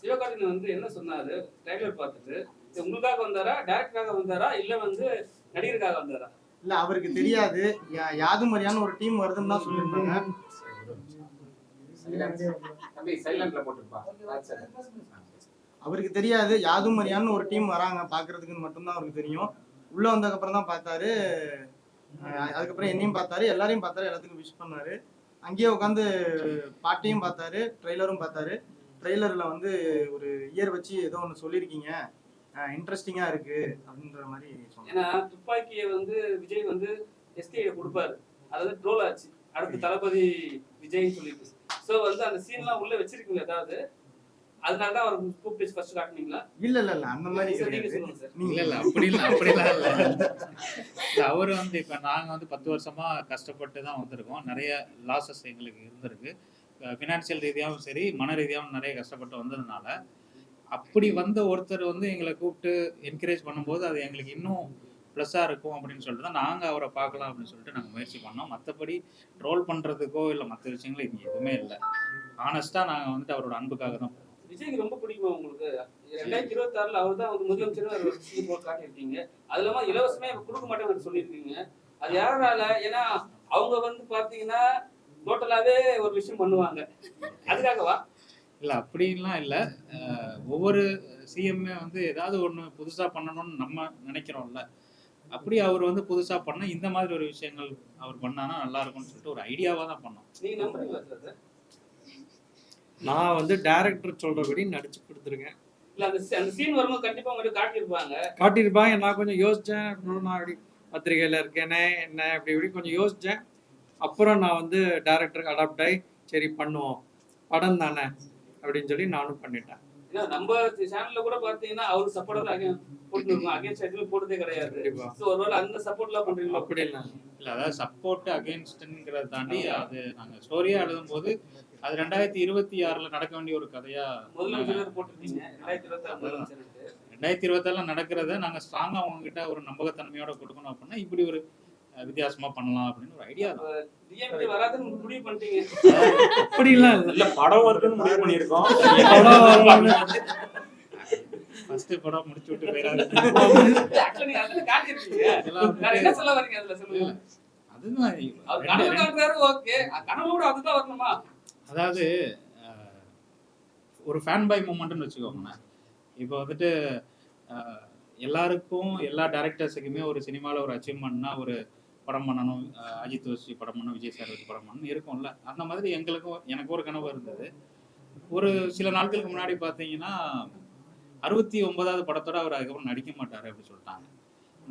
சிவகார்த்திகேயன் வந்து என்ன சொன்னாரு ட்ரைலர் பார்த்துட்டு? இது உங்களுக்காக வந்தாரா, டைரக்டருக்காக வந்தாரா, இல்ல வந்து நடிகருக்காக வந்தாரா? இல்ல அவருக்கு தெரியாது. யாதும் அறியான்னு ஒரு டீம் வருதுன்னு தான் சொல்லியிருந்தாங்க. அவருக்கு தெரியாது, யாதும் அறியான்னு ஒரு டீம் வராங்க பாக்குறதுக்குன்னு மட்டும்தான் அவருக்கு தெரியும். உள்ள வந்ததுக்கப்புறம் தான் பார்த்தாரு. அதுக்கப்புறம் என்னையும் பார்த்தாரு, எல்லாரையும் பார்த்தாரு, எல்லாத்துக்கும் விஷ் பண்ணாரு. அங்கேயே உட்காந்து பாட்டையும் பார்த்தாரு, ட்ரெய்லரும் பார்த்தாரு. ட்ரெய்லர்ல வந்து ஒரு இயர் வச்சு ஏதோ ஒன்று சொல்லியிருக்கீங்க, இன்ட்ரெஸ்டிங்கா இருக்கு அப்படின்ற மாதிரி சொன்னாங்க. ஏன்னா துப்பாக்கியை வந்து விஜய் வந்து எஸ்கே கொடுப்பாரு, அதாவது ட்ரோல் ஆச்சு அடுத்து தளபதி விஜய் சொல்லிட்டு. ஸோ வந்து அந்த சீன்லாம் உள்ள வச்சிருக்கீங்க ஏதாவது? அதனால தான் அவர் கூப்பிட்டு ஃபர்ஸ்ட் காட்டுனீங்களா? இல்ல இல்ல இல்ல அந்த மாதிரி இல்ல இல்ல அப்படிலாம் இல்ல. அவரு வந்து இப்ப நாங்க வந்து 10 வருஷமா கஷ்டப்பட்டு தான் வந்திருக்கோம். நிறைய லாசஸ் எங்களுக்கு இருந்திருக்கு. ஃபினான்சியல் ரீதியாகவும் சரி, மன ரீதியாகவும் நிறைய கஷ்டப்பட்டு வந்ததுனால அப்படி வந்த ஒருத்தர் வந்து எங்களை கூப்பிட்டு என்கரேஜ் பண்ணும்போது அது எங்களுக்கு இன்னும் ப்ளஸ்ஸாக இருக்கும் அப்படின்னு சொல்லிட்டு தான் நாங்கள் அவரை பார்க்கலாம் அப்படின்னு சொல்லிட்டு நாங்கள் முயற்சி பண்ணோம். மற்றபடி ட்ரோல் பண்ணுறதுக்கோ இல்லை மற்ற விஷயங்களும் இங்கே எதுவுமே இல்லை. ஆனஸ்ட்டாக நாங்கள் வந்துட்டு அவரோட அன்புக்காக தான் போனோம். விஜய்க்கு ரொம்ப பிடிக்குமா உங்களுக்கு? 2026 அவர் தான் வந்து முதலமைச்சர் காட்டியிருக்கீங்க. அது இல்லாம இலவசமே கொடுக்க மாட்டேன்னு சொல்லியிருக்கீங்க. அது யாரால? ஏன்னா அவங்க வந்து பாத்தீங்கன்னா டோட்டலாவே ஒரு விஷயம் பண்ணுவாங்க, அதுக்காகவா? இல்லை அப்படின்லாம் இல்லை. ஒவ்வொரு சிஎம்ஏ வந்து ஏதாவது ஒன்று புதுசாக பண்ணணும்னு நம்ம நினைக்கிறோம்ல, அப்படி அவர் வந்து புதுசாக பண்ண இந்த மாதிரி ஒரு விஷயங்கள் அவர் பண்ணானா நல்லா இருக்கும்னு சொல்லிட்டு ஒரு ஐடியாவாக தான் பண்ணோம். நீங்க நம்புறீங்களா சார்? நான் வந்து டைரக்டர் சொல்றபடி நடிச்சு கொடுத்துருக்கேன். இல்ல அந்த சீன் வரும்போது கண்டிப்பா உங்களுக்கு காட்டியிருப்பாங்க. நான் கொஞ்சம் யோசிச்சேன். நான் அப்படி பத்திரிகையில இருக்கேனே என்ன இப்படி கொஞ்சம் யோசிச்சேன். அப்புறம் நான் வந்து டைரக்டருக்கு அடாப்ட் ஆகி சரி பண்ணுவோம், படம் தானே அப்படின்னு சொல்லி நானும் பண்ணிட்டேன். நம்ம சேனல்ல கூட பாத்தீங்கன்னா அவரு சப்போர்ட்டா போட்டுருக்கோம், அகைன்ஸ்ட் எதுவுமே போட்டதே கிடையாது. சோ ஒருவேளை அந்த சப்போர்ட்லாம் பண்றீங்களா? அப்படி இல்லை. இல்லை, அதாவது சப்போர்ட் அகெயின்ஸ்ட்ங்கிறத தாண்டி அது நாங்கள் ஸ்டோரியாக எழுதும் போது அது 2026 நடக்க வேண்டிய ஒரு கதையா போட்டிருக்கீங்க. 2026 நடக்கிறத நாங்கள் ஸ்ட்ராங்காக அவங்ககிட்ட ஒரு நம்பகத்தன்மையோட கொடுக்கணும் அப்படின்னா இப்படி ஒரு வித்தியாசமா பண்ணலாம் அப்படின்னு ஒரு ஐடியா தான். டிஎம்கே வராதுன்னு முடிவு பண்ணிட்டீங்க? அப்படிலாம் இல்ல, படம் வருதுன்னு முடிவு பண்ணியிருக்கோம். ஃபர்ஸ்ட் படம் முடிச்சு விட்டு போயிடாது. என்ன சொல்ல வரீங்க அதுல? சொல்லுங்க. அதுதான் அதுதான் வரணுமா? அதாவது ஒரு ஃபேன் பை மூமெண்ட்னு வச்சுக்கோங்க. இப்போ வந்துட்டு எல்லாருக்கும் எல்லா டைரக்டர்ஸுக்குமே ஒரு சினிமாவில் ஒரு அச்சீவ்மெண்ட்னா ஒரு படம் பண்ணணும், அஜித் வச்சு படம் பண்ணணும், விஜய் சார் வச்சு படம் பண்ணணும் இருக்கும்ல. அந்த மாதிரி எனக்கு ஒரு கனவு இருந்தது. ஒரு சில நாட்களுக்கு முன்னாடி பார்த்தீங்கன்னா 69வது படத்தோட அவர் அதுக்கப்புறம் நடிக்க மாட்டார் அப்படின்னு சொல்லிட்டாங்க.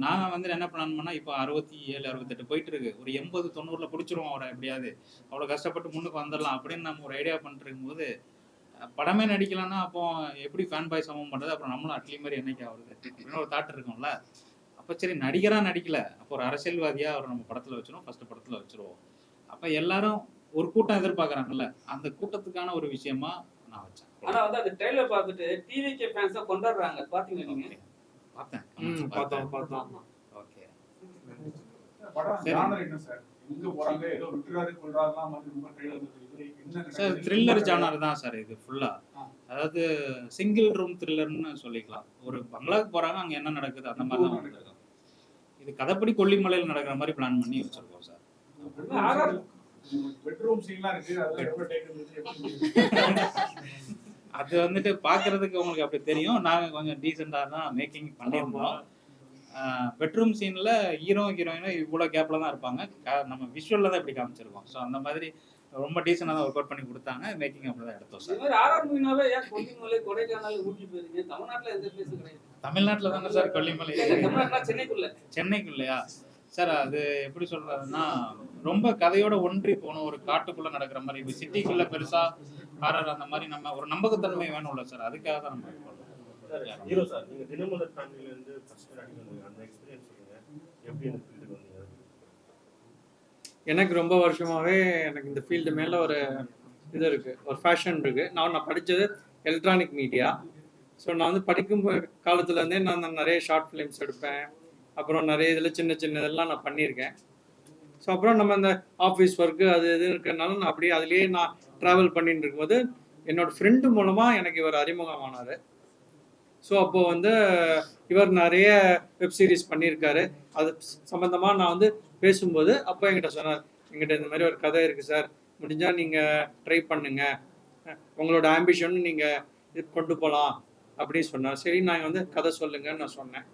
நாங்கள் வந்து என்ன பிளான் பண்ணால் இப்போ 67 68 போயிட்டு இருக்கு, ஒரு 80 90 பிடிச்சிருவோம் அவரை எப்படியாவது, அவ்வளோ கஷ்டப்பட்டு முன்னுக்கு வந்துடலாம் அப்படின்னு நம்ம ஒரு ஐடியா பண்ணிட்டு இருக்கும்போது படமே நடிக்கலாம்னா அப்போ எப்படி ஃபேன் பாய் சமம் பண்ணுறது, அப்புறம் நம்மளும் அட்லி மாதிரி என்னைக்கு ஆகுது அப்படின்னு ஒரு தாட் இருக்கும்ல. அப்போ சரி நடிகராக நடிக்கல, அப்போ ஒரு அரசியல்வாதியாக அவர் நம்ம படத்தில் வச்சிருவோம், ஃபர்ஸ்ட் படத்தில் வச்சிருவோம். அப்போ எல்லாரும் ஒரு கூட்டம் எதிர்பார்க்குறாங்கல்ல, அந்த கூட்டத்துக்கான ஒரு விஷயமா நான் வச்சேன். ஆனா வந்து அந்த ட்ரெய்லர் பார்த்துட்டு டிவிகே ஃபேன்ஸா கொண்டாடுறாங்க, பாத்தீங்க நீங்க? பார்த்தேன். ஓகே சார், த்ரில்லர் ஜானர் தான் சார் இது ஃபுல்லா. அதாவது சிங்கிள் ரூம் த்ரில்லர்னு சொல்லிக்கலாம். ஒரு பங்களாவுக்கு போறாங்க, அங்க என்ன நடக்குது அந்த மாதிரி தான் வந்துருக்கோம். இது கதைப்படி கொல்லிமலையில் நடக்கிற மாதிரி பிளான் பண்ணி வச்சிருக்கோம் சார். அது வந்துட்டு பாக்குறதுக்கு உங்களுக்கு அப்படி தெரியும், நாங்க கொஞ்சம் டீசெண்டா தான் மேக்கிங் பண்ணியிருந்தோம். பெட்ரூம் சீன்ல ஹீரோ ஹீரோயினும் இவ்வளோ கேப்ல தான் இருப்பாங்க, நம்ம விஷுவல்ல தான் இப்படி காமிச்சிருக்கோம். ஸோ அந்த மாதிரி ரொம்ப டீசெண்டாக தான் ஒர்க் அவுட் பண்ணி கொடுத்தாங்க. மேக்கிங் அப்படி தான் எடுத்தோம் சார். தமிழ்நாட்டில் தானே சார் கொல்லிமலை? சென்னைக்குள்ளையா சார்? அது எப்படி சொல்றதுன்னா ரொம்ப கதையோட ஒன்றி போகணும், ஒரு காட்டுக்குள்ள நடக்கிற மாதிரி. இப்போ சிட்டிக்குள்ள பெருசா ஹாரர் அந்த மாதிரி நம்ம ஒரு நம்பகத்தன்மை வேணும்ல சார், அதுக்காக தான் நம்ம ஹீரோ சார். நீங்க தினமலர் ஃபேமிலில இருந்து ஃபர்ஸ்ட் நடிகர், அந்த எக்ஸ்பீரியன்ஸ் சொல்லுங்க, எப்படி இந்த ஃபீல்டுக்கு வந்தீங்க? எனக்கு ரொம்ப வருஷமாவே எனக்கு இந்த ஃபீல்டு மேல ஒரு இது இருக்கு, ஒரு ஃபேஷன் இருக்கு. நான் படித்தது எலக்ட்ரானிக் மீடியா. ஸோ நான் வந்து படிக்கும் காலத்துலேருந்தே நான் நிறைய ஷார்ட் ஃபிலிம்ஸ் எடுப்பேன். அப்புறம் நிறைய இதில் சின்ன சின்ன இதெல்லாம் நான் பண்ணியிருக்கேன். ஸோ அப்புறம் நம்ம இந்த ஆஃபீஸ் ஒர்க்கு அது இது இருக்கிறதுனால நான் அப்படியே அதுலேயே நான் ட்ராவல் பண்ணிட்டு இருக்கும்போது என்னோட ஃப்ரெண்டு மூலமாக எனக்கு இவர் அறிமுகமானார். ஸோ அப்போ வந்து இவர் நிறைய வெப் சீரிஸ் பண்ணியிருக்காரு. அது சம்மந்தமாக நான் வந்து பேசும்போது அப்போ என்கிட்ட சொன்னார், என்கிட்ட இந்த மாதிரி ஒரு கதை இருக்குது சார், முடிஞ்சால் நீங்கள் ட்ரை பண்ணுங்க, உங்களோட ஆம்பிஷன் நீங்கள் இது கொண்டு போகலாம் அப்படின்னு சொன்னார். சரி நான் வந்து கதை சொல்லுங்கன்னு நான் சொன்னேன்.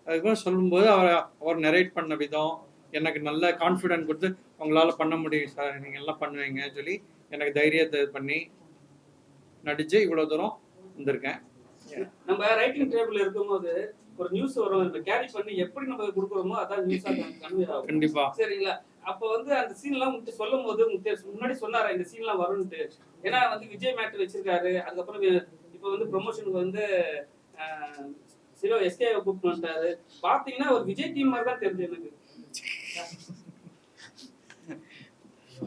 அதுக்கப்புறம் சொல்லும்போது அவர் நரேட் பண்ண விதம் எனக்கு நல்ல கான்ஃபிடென்ட் கொடுத்து, உங்களால் பண்ண முடியும் சார், நீங்கள் எல்லாம் பண்ணுவீங்கன்னு சொல்லி எனக்கு தைரியத்தை பண்ணி நடிச்சு இவ்வளோ தூரம் வந்திருக்கேன். நம்ம ரைட்டிங் டேபிள் இருக்கும்போது ஒரு நியூஸ் வரும், நம்ம கேரி பண்ணி எப்படி நம்ம கொடுக்குறோமோ அதான் நியூஸா கன்வே ஆகும். கண்டிப்பா சரிங்களா? அப்போ வந்து அந்த சீன்லாம் உங்களுக்கு சொல்லும் போது முன்னாடி சொன்னாரா இந்த சீன்லாம் வரும்னுட்டு? ஏன்னா வந்து விஜய் மேட் வச்சிருக்காரு. அதுக்கப்புறம் இப்போ வந்து ப்ரொமோஷனுக்கு வந்து சிலோ எஸ்கே கூப்பிட்டு வந்துட்டாரு. பாத்தீங்கன்னா ஒரு விஜய் டீம் மாதிரி தான் தெரிஞ்சு எனக்கு.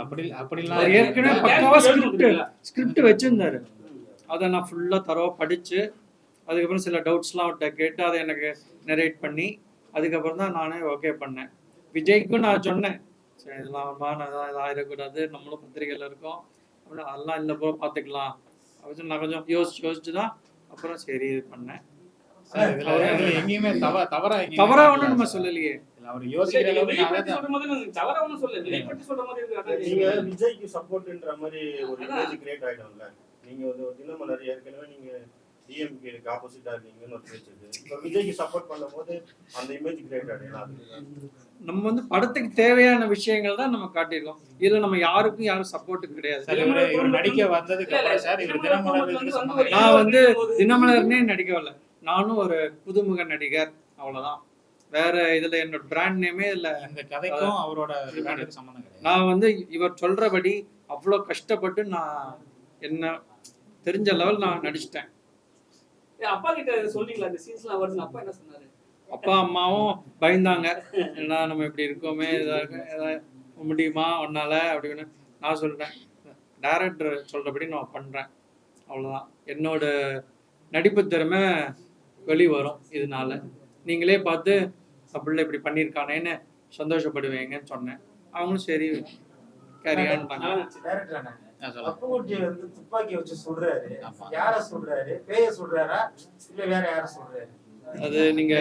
அப்படிலாம் அவர் ஏற்கனவே பக்காவா ஸ்கிரிப்ட் வச்சிருந்தாரு. அதை நான் ஃபுல்லாக தரவா படித்து அதுக்கப்புறம் சில டவுட்ஸ்லாம் அவர்கிட்ட கேட்டு அதை எனக்கு நரேட் பண்ணி அதுக்கப்புறம் தான் நானே ஓகே பண்ணேன். விஜய்க்கும் நான் சொன்னேன், சரி இதெல்லாம் ஆயிடக்கூடாது, நம்மளும் பத்திரிகையில் இருக்கோம் அப்படின்னா, அதெல்லாம் இல்லை ப்ரோ பார்த்துக்கலாம் அப்படின்னு நான் கொஞ்சம் யோசிச்சு தான் அப்புறம் சரி இது பண்ணேன். எங்கேயுமே தவறா ஒன்றும் நம்ம சொல்லலையே. அவர் யோசிக்கிற அளவுக்கு தவறா ஒன்றும் சொல்லல, விஜய் பத்தி சொல்ற மாதிரி இருக்கு. நீங்க விஜய்க்கு சப்போர்ட்ன்ற மாதிரி ஒரு இமேஜ் கிரியேட் ஆயிடும்ல. நீங்க வந்து ஒரு தினமலர் ஏற்கனவே நீங்க டிஎம்கேக்கு ஆப்போசிட்டா இருக்கீங்கன்னு ஒரு பேச்சு இருக்கு. இப்போ விஜய்க்கு சப்போர்ட் பண்ணும்போது அந்த இமேஜ் கிரியேட் ஆயிடும். நம்ம வந்து படத்துக்கு தேவையான விஷயங்கள் தான் நம்ம காட்டியிருக்கோம். இதுல நம்ம யாரும் சப்போர்ட் கிடையாது. இவர் நடிக்க வந்ததுக்கு அப்புறம் சார் இவர் தினமலர் நான் வந்து தினமலர்னே நடிக்க வரல, நானும் ஒரு புதுமுக நடிகர் அவ்வளவுதான். வேற இதுல என்னோட பிராண்ட் நேமே இல்ல. இந்த கதைக்கும் அவரோட பிராண்டுக்கு சம்பந்தம் கிடையாது. நான் வந்து இவர் சொல்றபடி அவ்வளோ கஷ்டப்பட்டு நான் என்ன தெரிஞ்ச லெவல் நான் நடிச்சிட்டேன். அப்பா கிட்ட சொன்னீங்களா இந்த சீன்ஸ்லாம் வருது? அப்பா என்ன சொன்னாரு? அப்பா அம்மாவும் பயந்தாங்க, என்ன நம்ம இப்படி இருக்கோமே, ஏதாவது முடியுமா உன்னால அப்படின்னு. நான் சொல்றேன், டைரக்டர் சொல்றபடி நான் பண்றேன், அவ்வளவுதான். என்னோட நடிப்பு திறமை வெளி வரும். இதனால நீங்களே பார்த்து அப்படில இப்படி பண்ணியிருக்கானேன்னு சந்தோஷப்படுவீங்கன்னு சொன்னேன். அவங்களும் சரி கேரியான்ட்டாங்க. அப்புகுட்டி வந்து துப்பாக்கி வச்சு சொல்றாரு, யார சொல்றாரு? பேய சொல்றாரா இல்ல வேற யார சொல்றாரு? அது நீங்க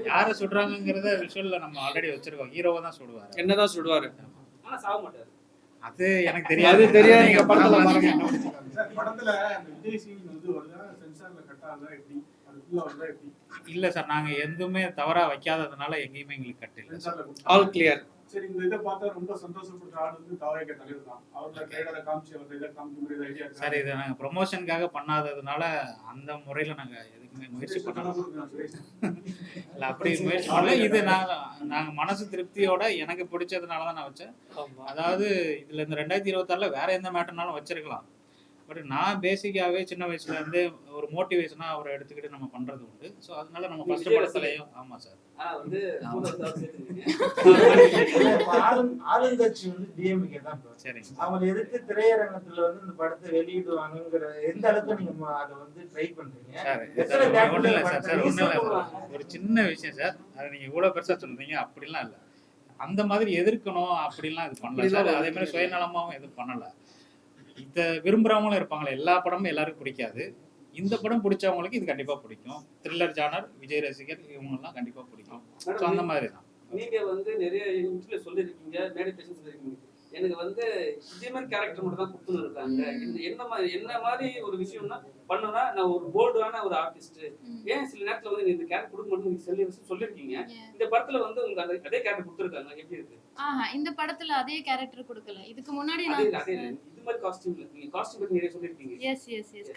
யார சொல்றாங்கங்கறத விஷுவல்ல நம்ம ஆல்ரெடி வச்சிருக்கோம். ஹீரோவை தான் சொல்லுவாரு. என்னதான் சொல்லுவாரு? ஆனா சாக மாட்டாரு. அது எனக்கு தெரியாது. அது தெரியாது. நீங்க படத்துல பாருங்க. படத்துல அந்த விஜய் சீன் வந்து வருதா சென்சார்ல கட் ஆகுதா எப்படி? அதுக்குள்ள வருதா எப்படி? இல்ல சார், நாங்க எதுவுமே தவறா வைக்காததுனால எங்கேயுமே எங்களுக்கு கட் இல்ல. சென்சார்ல ஆல் கிளியர். சரி, இந்த இதை பார்த்தா ரொம்ப சந்தோஷப்படுற ஆள் வந்து தாவேக தலைவர் தான். அவரோட ட்ரைலரை காமிச்சு அவர் இதை காமிக்க முடியாத ஐடியா சார், இதை நாங்க ப்ரொமோஷனுக்காக பண்ணாததுனால அந்த முறையில நாங்க எதுக்குமே முயற்சி பண்ணல. இல்ல அப்படி முயற்சி பண்ணல. இது நாங்க மனசு திருப்தியோட எனக்கு பிடிச்சதுனால தான் நான் வச்சேன். அதாவது இதுல இந்த 2026ல வேற எந்த மேட்டர்னாலும் வச்சிருக்கலாம். பட் நான் பேசிக்காவே சின்ன வயசுல இருந்து ஒரு மோட்டிவேஷனா அவரை எடுத்துக்கிட்டு நம்ம பண்றது உண்டு. ஸோ அதனால நம்ம ஃபர்ஸ்ட் படத்துலயும் ஆமா சார் வந்து ஆளுங்கட்சி வந்து டிஎம்கே தான். சரிங்க. அவங்க எதுக்கு திரையரங்கத்துல வந்து இந்த படத்தை வெளியிடுவாங்கங்கிற எந்த அளவுக்கு நீங்க அதை வந்து ட்ரை பண்றீங்க? ஒண்ணு இல்ல சார், ஒண்ணு இல்ல, ஒரு சின்ன விஷயம் சார். அதை நீங்க இவ்வளவு பெருசா சொல்றீங்க, அப்படிலாம் இல்ல. அந்த மாதிரி எதிர்க்கணும் அப்படிலாம் இது பண்ணல சார். அதே மாதிரி சுயநலமாவும் எதுவும் பண்ணல. இத விரும்புறவங்களும் இருப்பாங்களே, எல்லா படமும் எல்லாருக்கும் பிடிக்காது. இந்த படம் பிடிச்சவங்களுக்கு இது கண்டிப்பா பிடிக்கும். த்ரில்லர் ஜானர், விஜய் ரசிகர் இவங்க எல்லாம் கண்டிப்பா பிடிக்கும். ஸோ அந்த மாதிரி தான். நீங்க வந்து நிறைய இன்டர்வியூல சொல்லிருக்கீங்க, மேடை பேச சொல்லிருக்கீங்க, எனக்கு வந்து இதே மாதிரி கேரக்டர் மட்டும் தான் கொடுத்துன்னு இருக்காங்க. என்ன மாதிரி ஒரு விஷயம்னா பண்ணனா நான் ஒரு போல்டான ஒரு ஆர்டிஸ்ட், ஏன் சில நேரத்துல வந்து இந்த கேரக்டர் கொடுக்க மட்டும் சொல்லிருக்கீங்க. இந்த படத்துல வந்து உங்களுக்கு அதே கேரக்டர் கொடுத்துருக்காங்க, எப்படி இருக்கு? இந்த படத்துல அதே கேரக்டர் கொடுக்கல. இதுக்கு முன்னாடி இது மாதிரி காஸ்டியூம் நீங்க காஸ்டியூம் பத்தி நிறைய சொல்லிருக்கீங்க. எஸ்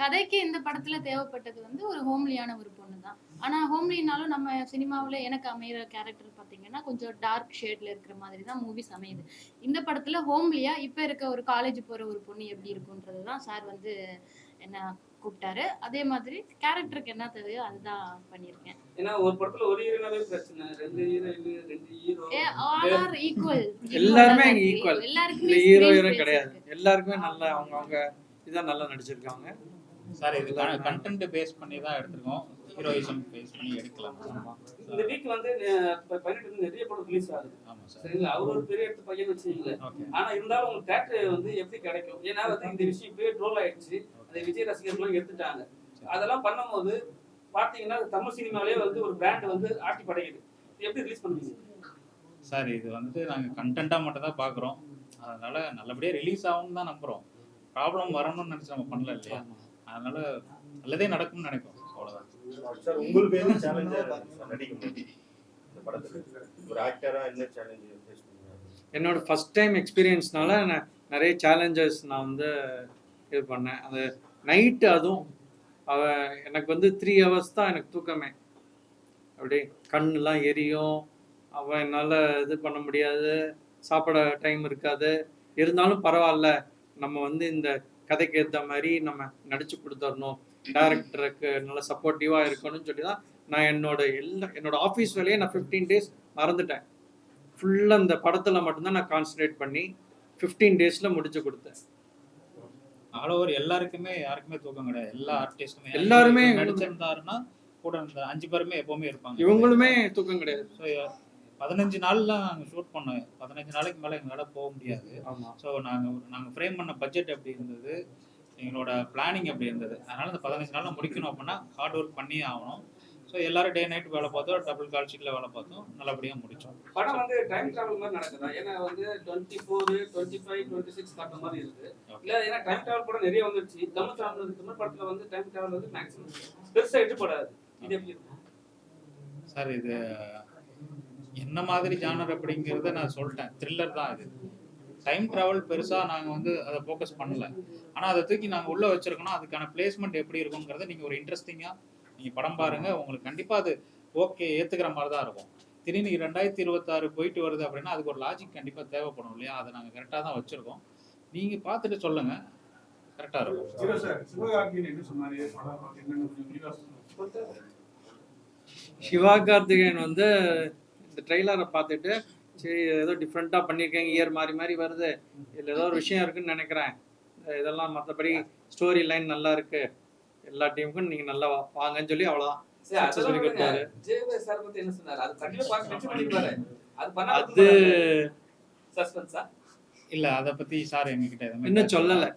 கதைக்கு இந்த படத்துல தேவைப்பட்டது வந்து ஒரு ஹோம்லியான ஒரு பொண்ணு தான். ஆனா ஹோம்லினாலும் நம்ம சினிமாவுல எனக்கு அமைகிற கேரக்டர் பாத்தீங்கன்னா கொஞ்சம் டார்க் ஷேட்ல இருக்கிற மாதிரி தான் மூவிஸ் அமையுது. இந்த படத்துல ஹோம்லியா இப்ப இருக்க ஒரு காலேஜ் போற ஒரு பொண்ணு எப்படி இருக்குன்றதுதான் சார் வந்து என்ன கூப்பிட்டாரு. அதே மாதிரி கேரக்டருக்கு என்ன தேவையோ அதுதான் பண்ணிருக்கேன். ஏன்னா ஒரு படத்துல ஒரு ஹீரோனாவே பிரச்சனை, ரெண்டு ஹீரோ ஆர் ஈக்குவல், எல்லாருமே ஈக்குவல். எல்லாருக்குமே ஹீரோ கிடையாது, எல்லாருக்குமே நல்லா அவங்க இதான் நல்லா நடிச்சிருக்காங்க சார். இது கண்டென்ட் பேஸ் பண்ணி தான் எடுத்திருக்கோம். ஹீரோயிசம் ஃபேஸ் பண்ணி எடுக்கலாம். இந்த வீக் வந்து 18 நிறைய படம் ரிலீஸ் ஆகுது. ஆமாம் சார். சரிங்களா, அவர் ஒரு பெரிய இடத்து பையன் வச்சுக்கீங்களேன். ஓகே. ஆனா இருந்தாலும் உங்களுக்கு தேட்டர் வந்து எப்படி கிடைக்கும்? ஏன்னா வந்து இந்த விஷயம் இப்பவே ட்ரோல் ஆயிடுச்சு. அதை விஜய் ரசிகர்களும் எடுத்துட்டாங்க. அதெல்லாம் பண்ணும்போது பாத்தீங்கன்னா தமிழ் சினிமாலே வந்து ஒரு பிராண்ட் வந்து ஆட்டி படைக்குது. எப்படி ரிலீஸ் பண்ணுவீங்க சார்? இது வந்து நாங்கள் கண்டென்ட்டாக மட்டும் தான் பார்க்குறோம். அதனால நல்லபடியாக ரிலீஸ் ஆகும்னு தான் நம்புகிறோம். ப்ராப்ளம் வரணும்னு நினச்சி நம்ம பண்ணல இல்லையா? அதனால நல்லதே நடக்கும்னு நினைப்போம். அவ்வளோதான் சார். உங்களுக்கு என்ன சேலஞ்சா நடிக்கும் போது இந்த படத்துக்கு ஒரு ஆக்டரா என்ன சேலஞ்ச் ஃபேஸ் பண்ணீங்க? என்னோட ஃபர்ஸ்ட் டைம் எக்ஸ்பீரியன்ஸ்னால நான் நிறைய சேலஞ்சஸ் நான் வந்து இது பண்ணேன். அந்த நைட்டு அதுவும் எனக்கு வந்து 3 hours தான் எனக்கு தூக்கமே. அப்படியே கண்ணுலாம் எரியும். என்னால் இது பண்ண முடியாது, சாப்பிட டைம் இருக்காது. இருந்தாலும் பரவாயில்ல, நம்ம வந்து இந்த கதைக்கு ஏற்ற மாதிரி நம்ம நடிச்சு கொடுத்துடணும், டைரக்டருக்கு நல்லா சப்போர்ட்டிவாக இருக்கணும்னு சொல்லி தான் நான் என்னோட ஆஃபீஸ் வேலையை நான் 15 days மறந்துட்டேன். ஃபுல்லாக இந்த படத்தில் மட்டும்தான் நான் கான்சன்ட்ரேட் பண்ணி 15 daysல முடிச்சு கொடுத்தேன். ஆல் ஓவர் யாருக்குமே தூக்கம் கிடையாது. எல்லா ஆர்டிஸ்டுமே எல்லாருமே நடிச்சிருந்தாருன்னா கூட இந்த 5 பேருமே எப்பவுமே இருப்பாங்க. இவங்களுமே தூக்கம் கிடையாது. ஸோ 15 நாள்லாம் நாங்கள் ஷூட் பண்ணோம். 15 நாளைக்கு மேலே எங்களால் போக முடியாது. ஆமாம். ஸோ நாங்கள் ஃப்ரேம் பண்ண பட்ஜெட் எப்படி இருந்தது, எங்களோட பிளானிங் எப்படி இருந்தது. அதனால இந்த 15 நாளில் முடிக்கணும் அப்படின்னா ஹார்ட் ஒர்க் பண்ணியே ஆகணும். ஸோ எல்லாரும் டே நைட் வேலை பார்த்தோம், டபுள் கால் ஷீட்டில் வேலை பார்த்தோம், நல்லபடியாக முடித்தோம். படம் வந்து டைம் டிராவல் மாதிரி நடக்குதா? ஏன்னா வந்து 24, 25, 26 காட்டுற மாதிரி இருக்கு. இல்லை ஏன்னா டைம் டிராவல் படம் நிறைய வந்துருச்சு. தமிழ் படத்தில் வந்து டைம் டிராவல் வந்து மேக்ஸிமம் பெருசாக எடுப்படாது. இது எப்படி இருக்கும் சார்? இது என்ன மாதிரி ஜானர் அப்படிங்கிறத நான் சொல்லிட்டேன். த்ரில்லர் தான் இது. டைம் ட்ராவல் பெருசாக நாங்கள் வந்து அதை ஃபோக்கஸ் பண்ணலை. ஆனால் அதை தூக்கி நாங்கள் உள்ளே வச்சுருக்கோன்னா அதுக்கான பிளேஸ்மெண்ட் எப்படி இருக்குங்கிறத நீங்கள் ஒரு இன்ட்ரெஸ்டிங்காக நீங்கள் படம் பாருங்கள். உங்களுக்கு கண்டிப்பாக அது ஓகே ஏற்றுக்கிற மாதிரி தான் இருக்கும். திடீர்னு 2026 போயிட்டு வருது அப்படின்னா அதுக்கு ஒரு லாஜிக் கண்டிப்பாக தேவைப்படும் இல்லையா? அதை நாங்கள் கரெக்டாக தான் வச்சுருக்கோம். நீங்கள் பார்த்துட்டு சொல்லுங்கள், கரெக்டாக இருக்கும். சிவகார்த்திகேயன் என்ன சொன்னாரு படம் பார்த்து என்னன்னு கொஞ்சம் விரிவா சொல்லுங்க. சிவகார்த்திகேயன் வந்து இந்த ட்ரெய்லரை பார்த்துட்டு சரி ஏதோ டிஃப்ரெண்ட்டாக பண்ணியிருக்கேங்க, இயர் மாறி மாறி வருது, இதில் ஏதோ ஒரு விஷயம் இருக்குன்னு நினைக்கிறேன், இதெல்லாம் மற்றபடி ஸ்டோரி லைன் நல்லா இருக்கு, எல்லா டீமுக்கும் நீங்கள் நல்லா வாங்கன்னு சொல்லி அவ்வளோதான் சொல்லி கொடுத்தாரு. அது இல்லை, அதை பற்றி சார் எங்ககிட்ட இன்னும் சொல்லலை.